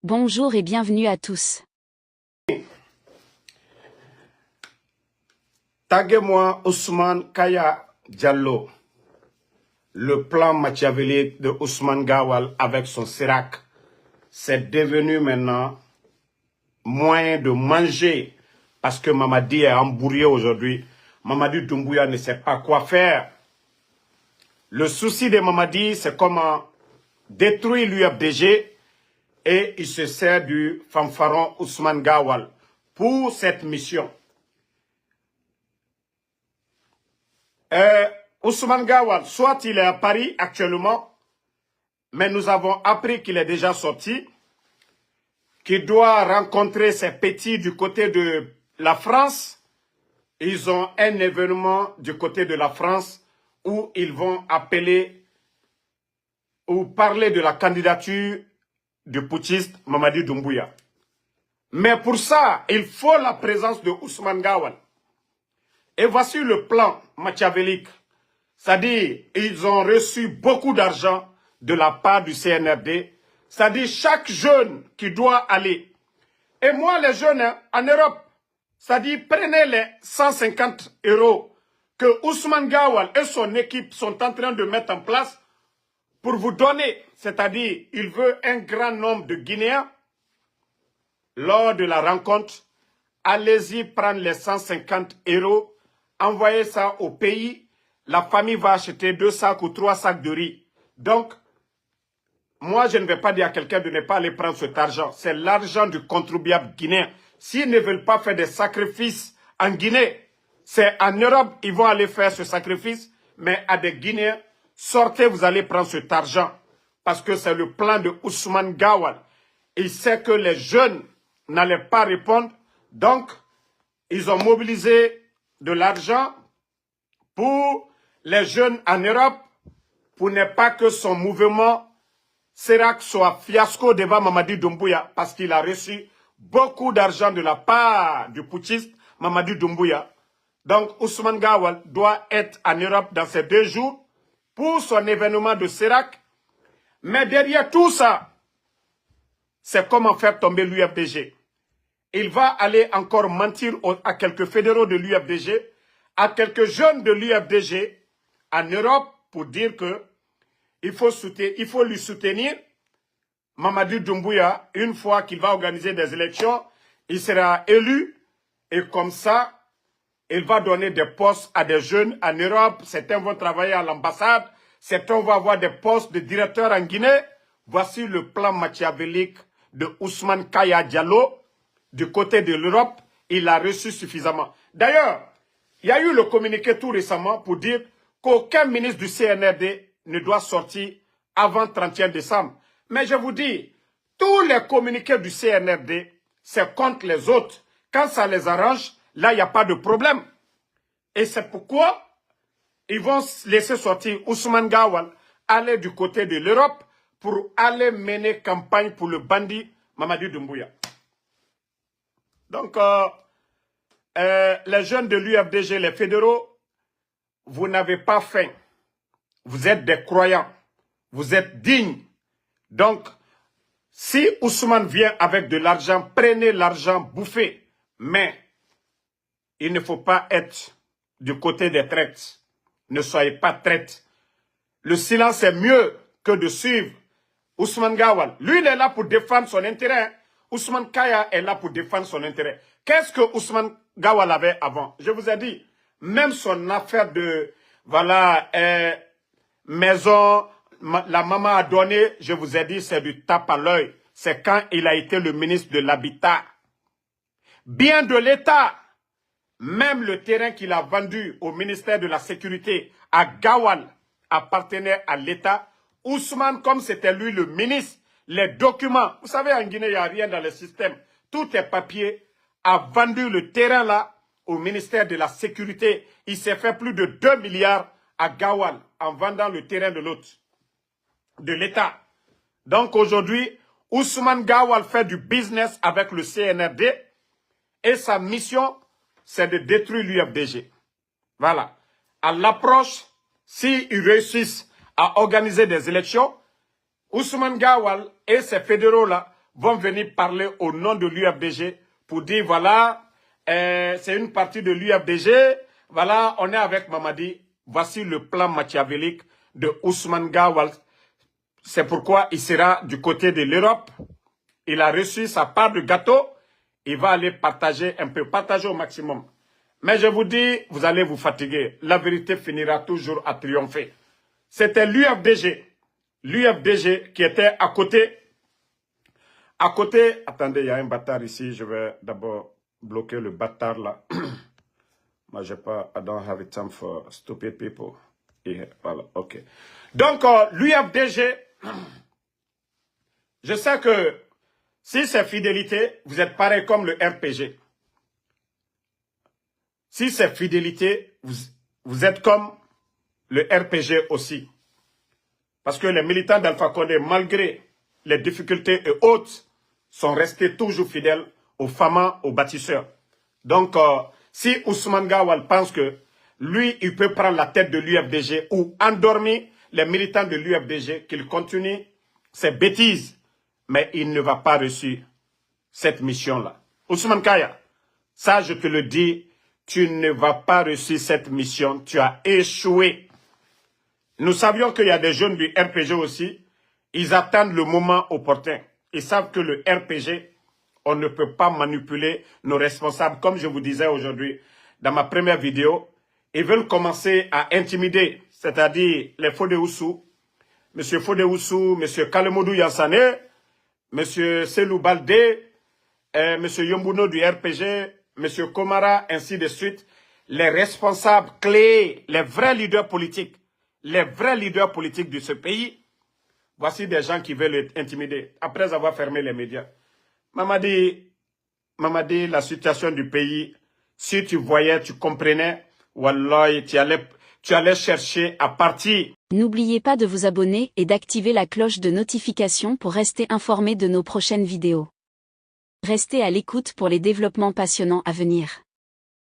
Bonjour et bienvenue à tous. Taguez-moi Ousmane Kaya Diallo, le plan machiavélique de Ousmane Gawal avec son Sirac, c'est devenu maintenant moyen de manger parce que Mamadi est embrouillé aujourd'hui. Mamadi Doumbouya ne sait pas quoi faire. Le souci de Mamadi, c'est comment détruire l'UFDG et il se sert du fanfaron Ousmane Gawal pour cette mission. Ousmane Gawal, soit il est à Paris actuellement, mais nous avons appris qu'il est déjà sorti, qu'il doit rencontrer ses petits du côté de la France. Ils ont un événement du côté de la France où ils vont appeler ou parler de la candidature du putschiste Mamadi Doumbouya. Mais pour ça, il faut la présence de Ousmane Gawal. Et voici le plan machiavélique. C'est-à-dire, ils ont reçu beaucoup d'argent de la part du CNRD. C'est-à-dire, chaque jeune qui doit aller. Et moi, les jeunes en Europe, c'est-à-dire, prenez les 150 € que Ousmane Gawal et son équipe sont en train de mettre en place pour vous donner. C'est-à-dire, il veut un grand nombre de Guinéens. Lors de la rencontre, allez-y prendre les 150 €, envoyez ça au pays. La famille va acheter 2 sacs ou 3 sacs de riz. Donc, moi, je ne vais pas dire à quelqu'un de ne pas aller prendre cet argent. C'est l'argent du contribuable guinéen. S'ils ne veulent pas faire des sacrifices en Guinée, c'est en Europe ils vont aller faire ce sacrifice. Mais à des Guinéens, sortez, vous allez prendre cet argent. Parce que c'est le plan de Ousmane Gawal. Il sait que les jeunes n'allaient pas répondre. Donc, ils ont mobilisé de l'argent pour les jeunes en Europe, pour ne pas que son mouvement Sirac soit fiasco devant Mamadi Doumbouya, parce qu'il a reçu beaucoup d'argent de la part du putschiste Mamadi Doumbouya. Donc Ousmane Gawal doit être en Europe dans ces 2 jours pour son événement de Sirac. Mais derrière tout ça, c'est comment faire tomber l'UFDG. Il va aller encore mentir à quelques fédéraux de l'UFDG, à quelques jeunes de l'UFDG en Europe pour dire que il faut lui soutenir. Mamadi Doumbouya, une fois qu'il va organiser des élections, il sera élu et comme ça, il va donner des postes à des jeunes en Europe. Certains vont travailler à l'ambassade, certains vont avoir des postes de directeur en Guinée. Voici le plan machiavélique de Ousmane Kaya Diallo. Du côté de l'Europe, il a reçu suffisamment. D'ailleurs, il y a eu le communiqué tout récemment pour dire qu'aucun ministre du CNRD ne doit sortir avant le 31 décembre. Mais je vous dis, tous les communiqués du CNRD, c'est contre les autres. Quand ça les arrange, là, il n'y a pas de problème. Et c'est pourquoi ils vont laisser sortir Ousmane Gawal, aller du côté de l'Europe pour aller mener campagne pour le bandit Mamadi Doumbouya. Donc, les jeunes de l'UFDG, les fédéraux, vous n'avez pas faim. Vous êtes des croyants. Vous êtes dignes. Donc, si Ousmane vient avec de l'argent, prenez l'argent, bouffez. Mais, il ne faut pas être du côté des traites. Ne soyez pas traite. Le silence est mieux que de suivre Ousmane Gawal. Lui, il est là pour défendre son intérêt. Ousmane Kaya est là pour défendre son intérêt. Qu'est-ce que Ousmane Gawal avait avant? Je vous ai dit, même son affaire de, voilà, maison, la maman a donné, je vous ai dit, c'est du tape à l'œil. C'est quand il a été le ministre de l'Habitat. Bien de l'État. Même le terrain qu'il a vendu au ministère de la Sécurité à Gawal appartenait à l'État. Ousmane, comme c'était lui le ministre, les documents, vous savez, en Guinée, il n'y a rien dans le système. Tout est papier. A vendu le terrain là au ministère de la Sécurité. Il s'est fait plus de 2 milliards à Gawal en vendant le terrain de l'autre, de l'État. Donc aujourd'hui, Ousmane Gawal fait du business avec le CNRD et sa mission, c'est de détruire l'UFDG. Voilà. À l'approche, s'ils réussissent à organiser des élections, Ousmane Gawal et ses fédéraux-là vont venir parler au nom de l'UFDG pour dire, voilà, c'est une partie de l'UFDG, voilà, on est avec Mamadi. Voici le plan machiavélique de Ousmane Gawal. C'est pourquoi il sera du côté de l'Europe. Il a reçu sa part de gâteau. Il va aller partager un peu, partager au maximum. Mais je vous dis, vous allez vous fatiguer. La vérité finira toujours à triompher. C'était l'UFDG. L'UFDG qui était à côté. À côté, attendez, il y a un bâtard ici. Je vais d'abord bloquer le bâtard là. Moi, j'ai pas, I don't have time for stupid people. Et voilà, ok. Donc, l'UFDG, je sais que si c'est fidélité, vous êtes pareil comme le RPG. Si c'est fidélité, vous êtes comme le RPG aussi. Parce que les militants d'Alpha Condé, malgré les difficultés et autres, sont restés toujours fidèles aux femmes, aux bâtisseurs. Donc, si Ousmane Gawal pense que lui, il peut prendre la tête de l'UFDG ou endormir les militants de l'UFDG, qu'il continue ses bêtises, mais il ne va pas réussir cette mission-là. Ousmane Kaya, ça je te le dis, tu ne vas pas réussir cette mission, tu as échoué. Nous savions qu'il y a des jeunes du RPG aussi, ils attendent le moment opportun. Ils savent que le RPG, on ne peut pas manipuler nos responsables. Comme je vous disais aujourd'hui dans ma première vidéo, ils veulent commencer à intimider, c'est-à-dire les Fodéoussou, M. Fodéoussou, M. Kalemodou Yansane, M. Selou Baldé, M. Yombuno du RPG, M. Komara, ainsi de suite. Les responsables clés, les vrais leaders politiques de ce pays, voici des gens qui veulent intimider, après avoir fermé les médias. Mamadi, la situation du pays, si tu voyais, tu comprenais, Wallah, tu allais chercher à partir. N'oubliez pas de vous abonner et d'activer la cloche de notification pour rester informé de nos prochaines vidéos. Restez à l'écoute pour les développements passionnants à venir.